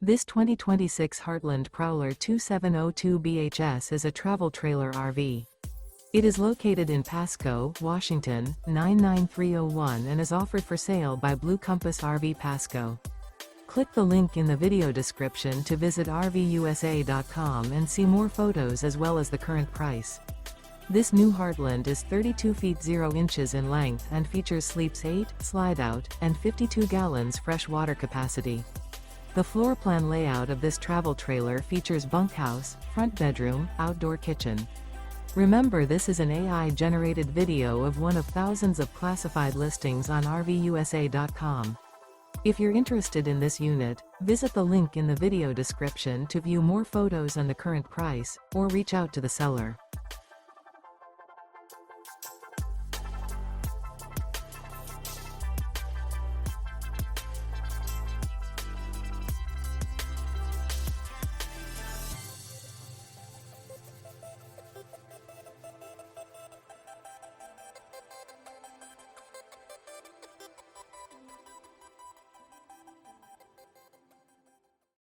This 2026 Heartland Prowler 2702 BHS is a travel trailer RV. It is located in Pasco, Washington, 99301 and is offered for sale by Blue Compass RV Pasco. Click the link in the video description to visit RVUSA.com and see more photos as well as the current price. This new Heartland is 32 feet 0 inches in length and features sleeps 8, slide-out, and 52 gallons fresh water capacity. The floor plan layout of this travel trailer features bunkhouse, front bedroom, outdoor kitchen. Remember, this is an AI-generated video of one of thousands of classified listings on RVUSA.com. If you're interested in this unit, visit the link in the video description to view more photos and the current price, or reach out to the seller.